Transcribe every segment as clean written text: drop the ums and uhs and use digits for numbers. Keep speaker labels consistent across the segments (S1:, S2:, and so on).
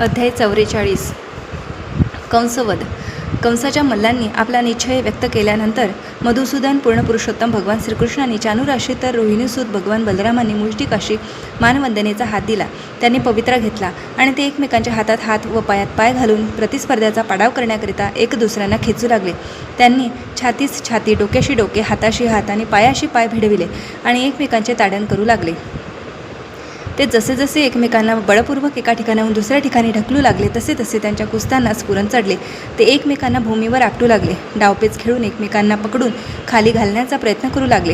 S1: अध्याय 44 कंसवध. कंसाच्या मल्लांनी आपला निश्चय व्यक्त केल्यानंतर मधुसूदन पूर्ण पुरुषोत्तम भगवान श्रीकृष्णांनी चानुराशी तर रोहिणीसूत भगवान बलरामांनी मुष्टिकाशी मानवंदनेचा हात दिला. त्यांनी पवित्रा घेतला आणि ते एकमेकांच्या हातात हात व पायात पाय घालून प्रतिस्पर्ध्याचा पाडाव करण्याकरिता एक दुसऱ्यांना खेचू लागले. त्यांनी छातीस छाती, डोक्याशी डोके, हाताशी हात आणि पायाशी पाय भिडविले आणि एकमेकांचे ताडण करू लागले. ते जसे जसे एकमेकांना बळपूर्वक एका ठिकाणाहून दुसऱ्या ठिकाणी ढकलू लागले तसे तसे त्यांच्या कुस्त्यांना स्फुरण चढले. ते एकमेकांना भूमीवर आपटू लागले. डावपेच खेळून एकमेकांना पकडून खाली घालण्याचा प्रयत्न करू लागले.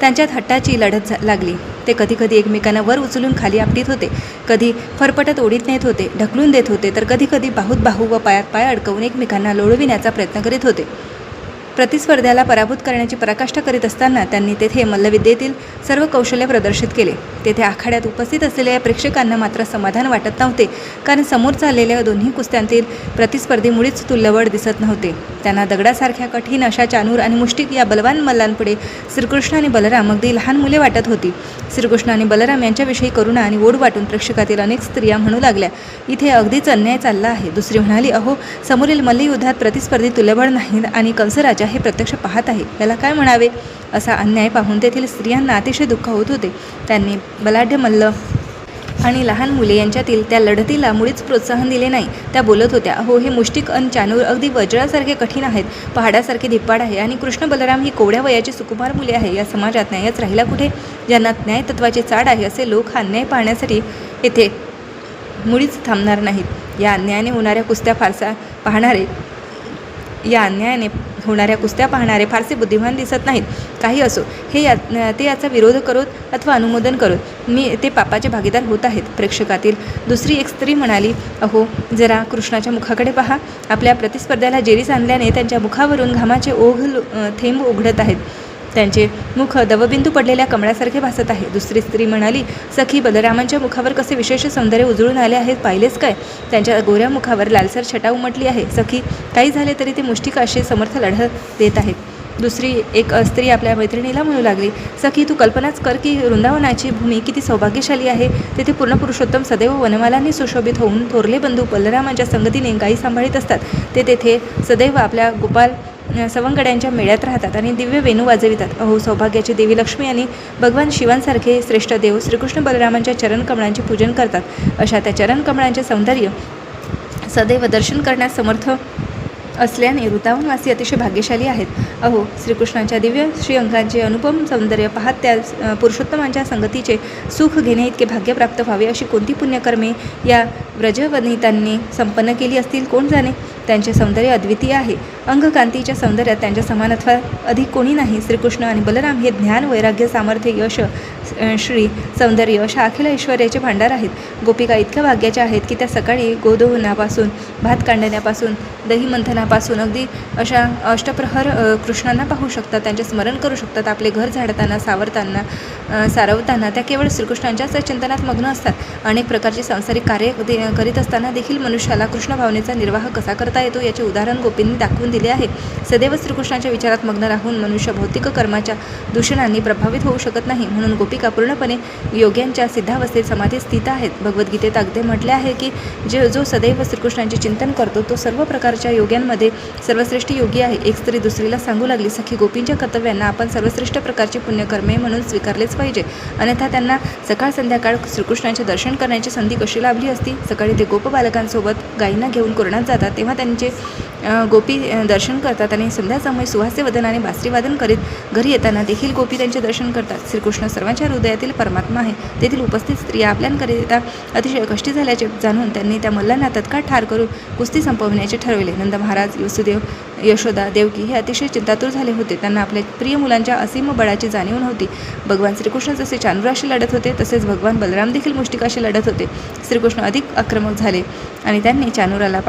S1: त्यांच्यात हट्टाची लढत लागली. ते कधी कधी एकमेकांना वर उचलून खाली आपटीत होते, कधी फरफटत ओढीत नेत होते, ढकलून देत होते, तर कधी कधी बाहूत बाहू व पायात पाय अडकवून एकमेकांना लोळविण्याचा प्रयत्न करीत होते. प्रतिस्पर्ध्याला पराभूत करण्याची पराकाष्ठा करीत असताना त्यांनी तेथे मल्लविद्येतील सर्व कौशल्य प्रदर्शित केले. तेथे आखाड्यात उपस्थित असलेल्या या प्रेक्षकांना मात्र समाधान वाटत नव्हते, कारण समोर चाललेल्या दोन्ही कुस्त्यांतील प्रतिस्पर्धी मुळीच तुल्यबळ दिसत नव्हते. त्यांना दगडासारख्या कठीण अशा चानूर आणि मुष्टिक या बलवान मल्लांपुढे श्रीकृष्ण आणि बलराम अगदी लहान मुले वाटत होती. श्रीकृष्ण आणि बलराम यांच्याविषयी करुणा आणि ओढ वाटून प्रेक्षकातील अनेक स्त्रिया म्हणू लागल्या, इथे अगदीच अन्याय चालला आहे. दुसरी म्हणाली, अहो, समोरील मल्लयुद्धात प्रतिस्पर्धी तुल्यबळ नाहीत आणि कंसराजा हे प्रत्यक्ष पाहत आहे, याला काय म्हणावे. असा अन्याय पाहून तेथील स्त्रियांना अतिशय दुःख होत होते. त्यांनी बलाढ्य मल्ल आणि लहान मुले यांच्यातील त्या लढतीला मुळीच प्रोत्साहन दिले नाही. त्या बोलत होत्या, अहो, हे मुष्टिक अन चानूर अगदी वज्रासारखे कठीण आहेत, पहाडासारखे धिप्पाड आहे आणि कृष्ण बलराम ही कोवड्या वयाची सुकुमार मुले आहे. या समाजात न्यायच राहिला कुठे. ज्यांना न्यायतत्वाची चाड आहे असे लोक हा अन्याय पाहण्यासाठी येथे मुळीच थांबणार नाहीत. या अन्यायाने होणाऱ्या कुस्त्या पाहणारे फारसे बुद्धिमान दिसत नाहीत. काही असो, ते याचा विरोध करोत अथवा अनुमोदन करोत, ते पापाचे भागीदार होत आहेत. प्रेक्षकातील दुसरी एक स्त्री म्हणाली, अहो, जरा कृष्णाच्या मुखाकडे पहा. आपल्या प्रतिस्पर्ध्याला जेरीस आणल्याने त्यांच्या मुखावरून घामाचे थेंब उघडत आहेत. त्यांचे मुख दवबिंदू पडलेल्या कमळासारखे भासत आहे. दुसरी स्त्री म्हणाली, सखी, बलरामांच्या मुखावर कसे विशेष सौंदर्य उजळून आले आहेत, पाहिलेस काय. त्यांच्या गोऱ्या मुखावर लालसर छटा उमटली आहे. सखी, काही झाले तरी ते मुष्टिकाशी समर्थ लढत देत आहेत. दुसरी एक स्त्री आपल्या मैत्रिणीला म्हणू लागली, सखी, तू कल्पनाच कर की वृंदावनाची भूमी किती सौभाग्यशाली आहे. तेथे पूर्ण पुरुषोत्तम सदैव वनमालांनी सुशोभित होऊन थोरले बंधू बलरामांच्या संगतीने गायी सांभाळीत असतात. ते तेथे सदैव आपल्या गोपाल सवंगड्यांच्या मेळ्यात राहतात आणि दिव्य वेणू वाजवितात. अहो, सौभाग्याची देवी लक्ष्मी आणि भगवान शिवांसारखे श्रेष्ठ देव श्रीकृष्ण बलरामांच्या चरणकमळांचे पूजन करतात. अशा त्या चरणकमळांचे सौंदर्य सदैव दर्शन करण्यास समर्थ असल्याने वृंदावनवासी अतिशय भाग्यशाली आहेत. अहो, श्रीकृष्णांच्या दिव्य श्रीअंगांचे अनुपम सौंदर्य पाहत त्या पुरुषोत्तमांच्या संगतीचे सुख घेणे इतके भाग्य प्राप्त व्हावे अशी कोणती पुण्यकर्मे या व्रजवनितांनी संपन्न केली असतील, कोण जाणे. त्यांचे सौंदर्य अद्वितीय आहे. अंगकांतीच्या सौंदर्यात त्यांच्या समान अथवा अधिक कोणी नाही. श्रीकृष्ण आणि बलराम हे ज्ञान, वैराग्य, सामर्थ्य, यश, श्री, सौंदर्य अशा अखिल ऐश्वर्याचे भांडार आहेत. गोपिका इतक्या भाग्याच्या आहेत की त्या सकाळी गोदोहनापासून, भात काढण्यापासून, दही मंथनापासून अगदी अशा अष्टप्रहर कृष्णांना पाहू शकतात, त्यांचे स्मरण करू शकतात. आपले घर झाडताना, सारवताना त्या केवळ श्रीकृष्णांच्याच चिंतनात मग्न असतात. अनेक प्रकारची सांसारिक कार्य करीत असताना देखील मनुष्याला कृष्ण भावनेचा निर्वाह कसा करता येतो याचे उदाहरण गोपींनी दाखवून दिले आहे. सदैव श्रीकृष्णाच्या विचारात मग्न राहून मनुष्य भौतिक कर्माच्या दूषणांनी प्रभावित होऊ शकत नाही. म्हणून गोपिका पूर्णपणे योग्यांच्या सिद्धावस्थेत समाधीत स्थित आहेत. भगवद्गीतेत अगदी म्हटले आहे की जो सदैव श्रीकृष्णांचे चिंतन करतो तो सर्व प्रकारच्या योग्यांमध्ये सर्वश्रेष्ठ योगी आहे. एक स्त्री दुसरीला सांगू लागली, सखी, गोपींच्या कर्तव्यांना आपण सर्वश्रेष्ठ प्रकारची पुण्यकर्मे म्हणून स्वीकारलेच पाहिजे, अन्यथा त्यांना सकाळ संध्याकाळ श्रीकृष्णांचे दर्शन करण्याची संधी कशी लाभली असती. सकाळी ते गोप बालकांसोबत गायींना घेऊन कुरणात जातात, तेव्हा त्यांचे गोपी दर्शन करतात आणि संध्यासमयी सुहास्य वदनाने बासरीवादन करीत घरी येताना देखील गोपी त्यांचे दर्शन करतात. श्रीकृष्ण सर्वांच्या हृदयातील परमात्मा आहे. तेथील उपस्थित स्त्रिया आपल्याकरिता अतिशय कष्टी झाल्याचे जाणून त्यांनी त्या मल्लांना तत्काळ ठार करून कुस्ती संपविण्याचे ठरविले. नंद महाराज, वसुदेव, यशोदा, देवकी हे अतिशय चिंतातूर झाले होते. त्यांना आपल्या प्रिय मुलांच्या असीम बळाची जाणीव नव्हती. भगवान श्रीकृष्ण जसे चानुराशी लढत होते तसेच भगवान बलराम देखील मुष्टिकाशी लढत होते. श्रीकृष्ण अधिक आक्रमक झाले आणि त्यांनी चानुराला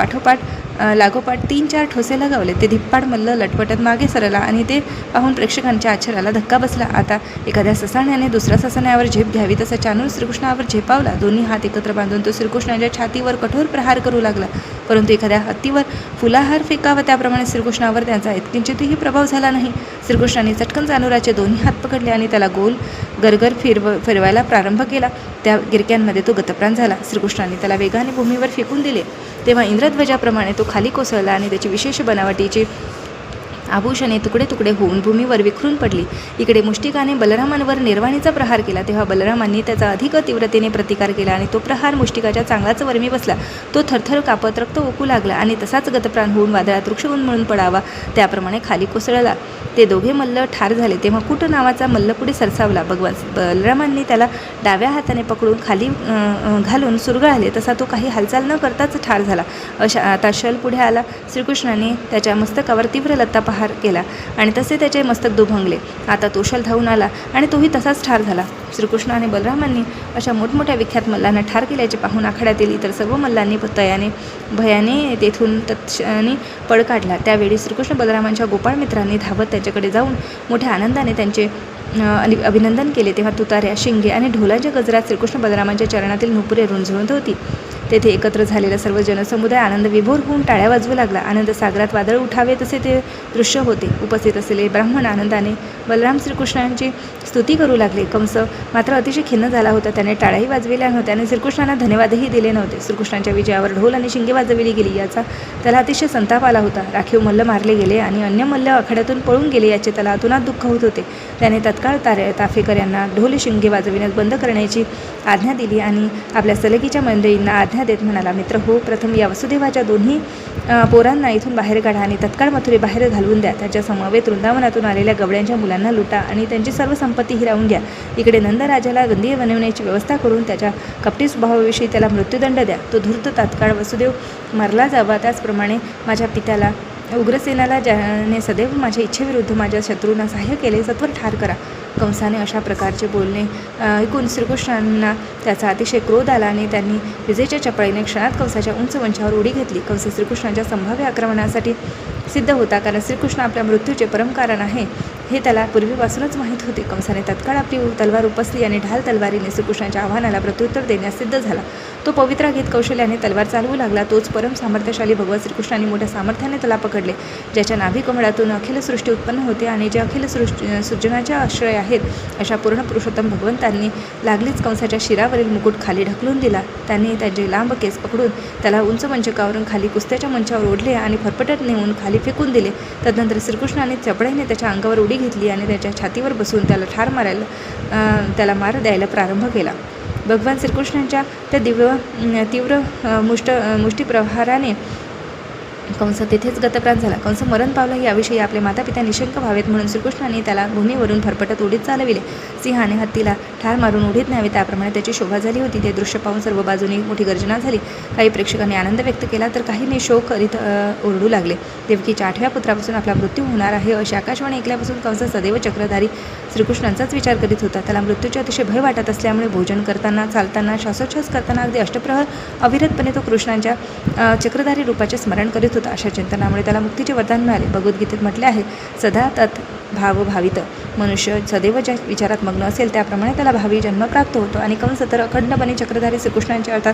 S1: लागोपाठ 3-4 ठोसे लगावले. ते धिप्पाड मल्ल लटपटत मागे सरला आणि ते पाहून प्रेक्षकांच्या आश्चर्याला धक्का बसला. आता एखाद्या ससाण्याने दुसऱ्या ससाण्यावर झेप घ्यावी तसा चानूर श्रीकृष्णावर झेपावला. दोन्ही हात एकत्र बांधून तो श्रीकृष्णाच्या छातीवर कठोर प्रहार करू लागला. परंतु एखाद्या हत्तीवर फुलाहार फेकावा त्याप्रमाणे श्रीकृष्णावर त्यांचा किंचितही प्रभाव झाला नाही. श्रीकृष्णाने चटकन चाणूराचे दोन्ही हात पकडले आणि त्याला गोल गरगर फिरवायला प्रारंभ केला. त्या गिरक्यांमध्ये तो गतप्राण झाला. श्रीकृष्णाने त्याला वेगाने भूमीवर फेकून दिले. तेव्हा इंद्रध्वजाप्रमाणे तो खाली कोसळला आणि त्याची विशेष बनावटीची आभूषणे तुकडे तुकडे होऊन भूमीवर विखरून पडली. इकडे मुष्टिकाने बलरामांवर निर्वाणीचा प्रहार केला. तेव्हा बलरामांनी त्याचा अधिक तीव्रतेने प्रतिकार केला आणि तो प्रहार मुष्टिकाच्या चांगलाच वर्मी बसला. तो थरथर कापत रक्त ओकू लागला आणि तसाच गतप्राण होऊन वादळात वृक्ष उन्मळून पडावा त्याप्रमाणे खाली कोसळला. ते दोघे मल्ल ठार झाले. तेव्हा कुट नावाचा मल्ल पुढे सरसावला. भगवान बलरामांनी त्याला डाव्या हाताने पकडून खाली घालून सुरगळाले. तसा तो काही हालचाल न करताच ठार झाला. आता शल पुढे आला. श्रीकृष्णाने त्याच्या मस्तकावर तीव्र लत्ता प्रहार केला आणि तसे त्याचे मस्तक दुभंगले. आता तो शल धावून आला आणि तोही तसाच ठार झाला. श्रीकृष्ण आणि बलरामांनी अशा मोठमोठ्या विख्यात मल्लांना ठार केल्याचे पाहून आखाड्यातील इतर सर्व मल्लांनी भयाने तेथून तत्क्षणी पळ काढला. त्यावेळी श्रीकृष्ण बलरामांच्या गोपाळ मित्रांनी धावत त्याच्याकडे जाऊन मोठ्या आनंदाने त्यांचे अभिनंदन केले. तेव्हा तुताऱ्या, शिंगे आणि ढोलाच्या गजरात श्रीकृष्ण बलरामांच्या चरणातील नुपुरे रुंजवत होती. तेथे एकत्र झालेला सर्व जनसमुदाय आनंद विभोर होऊन टाळ्या वाजवू लागला. आनंद सागरात वादळ उठावे तसे ते दृश्य होते. उपस्थित असलेले ब्राह्मण आनंदाने बलराम श्रीकृष्णांची स्तुती करू लागले. कंस मात्र अतिशय खिन्न झाला होता. त्याने टाळ्याही वाजविल्या नव्हत्या आणि श्रीकृष्णांना धन्यवादही दिले नव्हते. श्रीकृष्णांच्या विजयावर ढोल आणि शिंगे वाजविली गेली याचा त्याला अतिशय संताप आला होता. राखीव मल्ल मारले गेले आणि अन्य मल्ल आखाड्यातून पळून गेले याचे त्याला अतोनात दुःख होत होते. त्याने तत्काळ ताफेकर यांना ढोल शिंगे वाजविण्यास बंद करण्याची आज्ञा दिली आणि आपल्या सलगीच्या मंडळींना आज्ञा देत म्हणाला, मित्र हो, प्रथम या वसुदेवाच्या दोन्ही पोरांना इथून बाहेर काढा आणि तत्काळ मथुरे बाहेर घालवून द्या. त्याच्या समवेत वृंदावनातून आलेल्या गवड्यांच्या मुलांना लुटा आणि त्यांची सर्व संपत्ती हिरावून घ्या. इकडे नंदराजाला बंदी बनवण्याची व्यवस्था करून त्याच्या कपटी स्वभावाविषयी त्याला मृत्यूदंड द्या. तो धूर्त तात्काळ वसुदेव मारला जावा. त्याचप्रमाणे माझ्या पित्याला उग्रसेनाला ज्याने सदैव माझ्या इच्छेविरुद्ध माझ्या शत्रूंना सहाय्य केले सत्वर ठार करा. कंसाने अशा प्रकारचे बोलणे ऐकून श्रीकृष्णांना त्याचा अतिशय क्रोध आला आणि त्यांनी विजेच्या चपळीने क्षणात कंसाच्या उंच मंचावर उडी घेतली. कंस श्रीकृष्णाच्या संभाव्य आक्रमणासाठी सिद्ध होता, कारण श्रीकृष्ण आपल्या मृत्यूचे परमकारण आहे हे त्याला पूर्वीपासूनच माहीत होते. कंसाने तत्काळ आपली तलवार उपसली आणि ढाल तलवारीने श्रीकृष्णाच्या आव्हानाला प्रत्युत्तर देण्यास सिद्ध झाला. तो पवित्रा घेत कौशल्याने तलवार चालवू लागला. तोच परम सामर्थ्यशाली भगवान श्रीकृष्णाने मोठ्या सामर्थ्याने त्याला पकडले. ज्याच्या नाभी कमळातून अखिल सृष्टी उत्पन्न होते आणि जे अखिल सृजनाच्या आश्रय आहेत अशा पूर्ण पुरुषोत्तम भगवंतांनी लागलीच कंसाच्या शिरावरील मुकुट खाली ढकलून दिला. त्यांनी त्याचे लांब केस पकडून त्याला उंच मंचकावरून खाली कुस्त्याच्या मंचावर ओढले आणि फरफटत नेऊन खाली फेकून दिले. तदनंतर श्रीकृष्णाने चपळीने त्याच्या अंगावर उडी घेतली आणि त्याच्या छातीवर बसून त्याला मार द्यायला प्रारंभ केला. भगवान श्रीकृष्णांच्या त्या तीव्र मुष्टीप्रहाराने कंस तेथेच गतप्राण झाला. कंस मरण पावला याविषयी आपले मातापिता निशंक व्हावेत म्हणून श्रीकृष्णाने त्याला भूमीवरून फरफटत उडीत चालविले. सिंहाने हत्तीला ठार मारून उडीत न्यावे त्याप्रमाणे त्याची शोभा झाली होती. ते दृश्य पाहून सर्व बाजूने मोठी गर्जना झाली. काही प्रेक्षकांनी आनंद व्यक्त केला तर काहींनी शोक करीत ओरडू लागले. देवकीच्या 8व्या पुत्रापासून आपला मृत्यू होणार आहे अशी आकाशवाणी ऐकल्यापासून कंस सदैव चक्रधारी श्रीकृष्णांचाच विचार करीत होता. त्याला मृत्यूचे अतिशय भय वाटत असल्यामुळे भोजन करताना, चालताना, श्वासोच्छ्वास करताना अगदी अष्टप्रहर अविरतपणे तो कृष्णांच्या चक्रधारी रूपाचे स्मरण करीत होता. अशा चिंतनामुळे त्याला मुक्तीचे वरदान मिळाले. भगवद्गीतेत म्हटले आहे, सदा तत् भाव भावित. मनुष्य सदैव ज्या विचारात मग्न असेल त्याप्रमाणे त्याला भावी जन्म प्राप्त होतो. आणि कंस तर अखंडपणे चक्रधारी श्रीकृष्णांचे अर्थात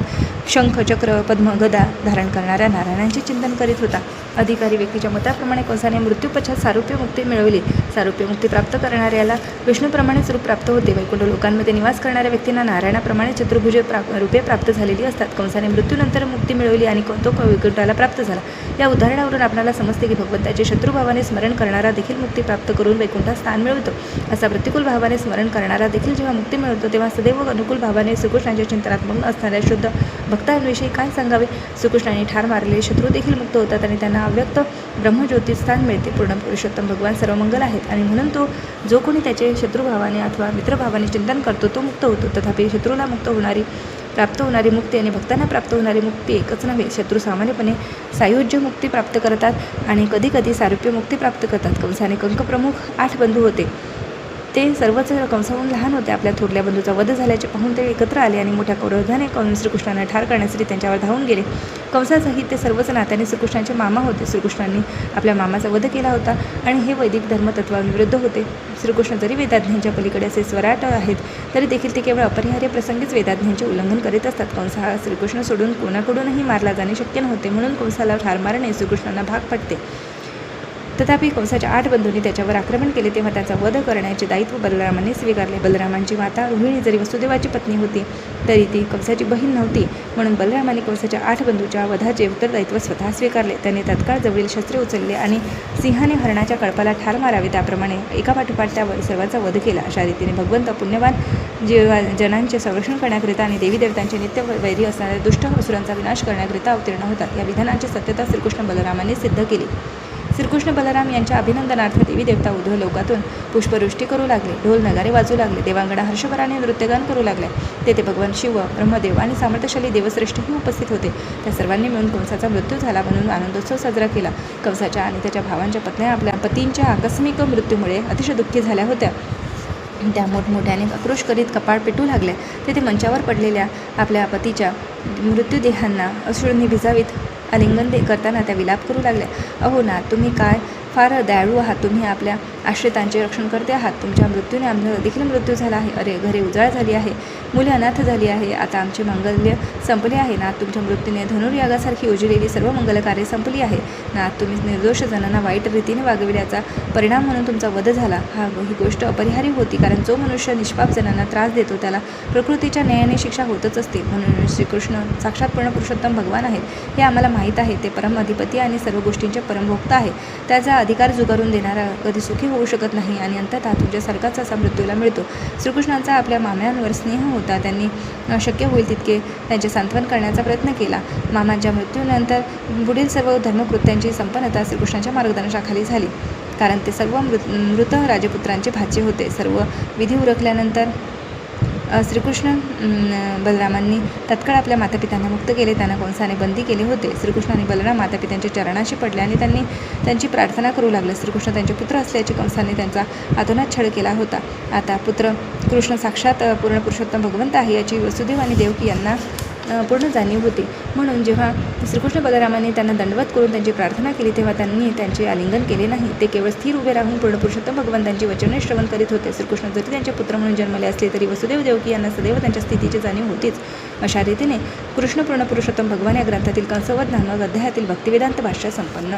S1: शंख, चक्र, पद्म, गदा धारण करणाऱ्या नारायणांचे चिंतन करीत होता. अधिकारी व्यक्तीच्या मताप्रमाणे कंसाने मृत्यूपश्चात सारूप्य मुक्ती मिळवली. सारूप्य मुक्ती प्राप्त करणाऱ्याला विष्णूप्रमाणेच रूप प्राप्त होते. वैकुंठ लोकांमध्ये निवास करणाऱ्या व्यक्तींना नारायणाप्रमाणे चतुर्भुज रूपे प्राप्त झालेली असतात. कंसाने मृत्यूनंतर मुक्ती मिळवली आणि तो वैकुंठाला प्राप्त झाला. या उदाहरणावरून आपल्याला समजते की भगवंताचे शत्रुभावाने स्मरण करणारा देखील मुक्ती प्राप्त करून वैकुंठात स्थान मिळवतो. असा प्रतिकूल भावाने स्मरण करणारा देखील जेव्हा मुक्ती मिळवतो तेव्हा सदैव अनुकूल भावाने श्रीकृष्णाच्या चिंतनात मग्न असणाऱ्या शुद्ध भक्तांविषयी काय सांगावे. श्रीकृष्णाने ठार मारलेले शत्रू देखील मुक्त होतात आणि त्यांना अव्यक्त ब्रह्मज्योती स्थान मिळते. पूर्ण पुरुषोत्तम भगवान सर्व मंगल आहेत आणि म्हणून तो जो कोणी त्याचे शत्रुभावाने अथवा मित्रभावाने चिंतन करतो तो मुक्त होतो. तथापि शत्रूला प्राप्त होणारी मुक्ती आणि भक्तांना प्राप्त होणारी मुक्ती एकच नव्हे. शत्रू सामान्यपणे सायुज्य मुक्ती प्राप्त करतात आणि कधीकधी सारूप्य मुक्ती प्राप्त करतात. कंसाने कंकप्रमुख 8 बंधू होते. ते सर्वच कंसाहून लहान होते. आपल्या थोरल्या बंधूचा वध झाल्याचे पाहून ते एकत्र आले आणि मोठ्या क्रोधाने श्रीकृष्णांना ठार करण्यासाठी त्यांच्यावर धावून गेले. कंसासहित ते सर्वच नात्याने श्रीकृष्णांचे मामा होते. श्रीकृष्णांनी आपल्या मामाचा वध केला होता आणि हे वैदिक धर्मतत्वांविरुद्ध होते. श्रीकृष्ण जरी वेदाज्ञांच्या पलीकडे असे स्वराट आहेत तरी देखील ते केवळ अपरिहार्य प्रसंगीच वेदाज्ञांचे उल्लंघन करीत असतात. कंस हा श्रीकृष्ण सोडून कोणाकडूनही मारला जाणे शक्य नव्हते म्हणून कंसाला ठार मारणे श्रीकृष्णांना भाग पडते. तथापि कंसाच्या 8 बंधूंनी त्याच्यावर आक्रमण केले तेव्हा त्याचा वध करण्याचे दायित्व बलरामाने स्वीकारले. बलरामांची माता रोहिणी जरी वसुदेवाची पत्नी होती तरी ती कंसाची बहीण नव्हती, म्हणून बलरामाने कंसाच्या 8 बंधूंच्या वधाचे उत्तरदायित्व स्वतः स्वीकारले. त्याने तत्काळ जवळील शस्त्रे उचलले आणि सिंहाने हरणाच्या कळपाला ठार मारावे त्याप्रमाणे एकापाठोपाठ त्यावर सर्वांचा वध केला. अशा रीतीने भगवंत पुण्यवान जनांचे संरक्षण करण्याकरिता आणि देवी देवतांचे नित्य वैरी असणाऱ्या दुष्ट असुरांचा विनाश करण्याकरिता अवतीर्ण होतात. या विधानांची सत्यता श्रीकृष्ण बलरामाने सिद्ध केली. श्रीकृष्ण बलराम यांच्या अभिनंदनार्थ देवी देवता उद्धव लोकातून पुष्पवृष्टी करू लागले, ढोल नगारे वाजू लागले, देवांगणा हर्षभराने नृत्यगान करू लागले. तेथे भगवान शिव, ब्रह्मदेव आणि सामर्थ्यशाली देवश्रेष्ठही उपस्थित होते. त्या सर्वांनी मिळून कंसाचा मृत्यू झाला म्हणून आनंदोत्सव साजरा केला. कंसाच्या आणि त्याच्या भावांच्या पत्न्या आपल्या पतींच्या आकस्मिक मृत्यूमुळे अतिशय दुःखी झाल्या होत्या. त्या मोठमोठ्याने आक्रोश करीत कपाळ पेटू लागल्या. तेथे मंचावर पडलेल्या आपल्या पतीच्या मृत्यूदेहांना अश्रूंनी भिजावीत आलिंगन करताना त्या विलाप करू लागल्या. अहो नाथ, तुम्ही काय फार दयाळू आहात. तुम्ही आपल्या आश्रितांचे रक्षण करते आहात. तुमच्या मृत्यूने आमचा देखील मृत्यू झाला आहे. अरे, घरे उजाळ झाली आहे, मुले अनाथ झाली आहे. आता आमचे मांगल्य संपले आहे. नाथ, तुमच्या मृत्यूने धनुर्यागासारखी उजळलेली सर्व मंगलकार्ये संपली आहे. नाथ, तुम्ही निर्दोष जणांना वाईट रीतीने वागविल्याचा परिणाम म्हणून तुमचा वध झाला. ही गोष्ट अपरिहार्य होती, कारण जो मनुष्य निष्पाप जणांना त्रास देतो त्याला प्रकृतीच्या न्यायाने शिक्षा होतच असते. म्हणून श्रीकृष्ण साक्षात पुरुषोत्तम भगवान आहेत हे आम्हाला माहीत आहे. ते परम अधिपती आणि सर्व गोष्टींचे परमभोक्ता आहे. त्याचा अधिकार जुगारून देणारा कधी सुखी होऊ शकत नाही आणि अंततः तुमच्यासारखाच असा मृत्यूला मिळतो. श्रीकृष्णांचा आपल्या मामांवर स्नेह होता. त्यांनी शक्य होईल तितके त्यांचे सांत्वन करण्याचा प्रयत्न केला. मामांच्या मृत्यूनंतर पुढील सर्व धर्मकृत्यांची संपन्नता श्रीकृष्णाच्या मार्गदर्शनाखाली झाली, कारण ते सर्व मृत राजपुत्रांचे भाचे होते. सर्व विधी उरकल्यानंतर श्रीकृष्ण बलरामांनी तत्काळ आपल्या मातापित्यांना मुक्त केले. त्यांना कंसाने बंदी केले होते. श्रीकृष्ण आणि बलराम मातापित्यांच्या चरणाशी पडले आणि त्यांनी त्यांची प्रार्थना करू लागले. श्रीकृष्ण त्यांचे पुत्र असल्याचे कंसाने त्यांचा आतोनात छळ केला होता. आता पुत्र कृष्ण साक्षात पूर्ण पुरुषोत्तम भगवंत आहे याची वसुदेव आणि देवकी यांना पूर्ण जाणीव होती. म्हणून जेव्हा श्रीकृष्ण बलरामांनी त्यांना दंडवत करून त्यांची प्रार्थना केली तेव्हा त्यांनी त्यांचे आलिंगन केले नाही. ते केवळ स्थिर उभे राहून पूर्ण पुरुषोत्तम भगवंतांची वचने श्रवण करीत होते. श्रीकृष्ण जरी त्यांचे पुत्र म्हणून जन्मले असले तरी वसुदेव देवकी यांना सदैव त्यांच्या स्थितीची जाणीव होतीच. अशा रीतीने कृष्ण पूर्ण पुरुषोत्तम भगवान या ग्रंथातील कंसवध नामक अध्यायातील भक्तिवेदांत भाष्य संपन्न.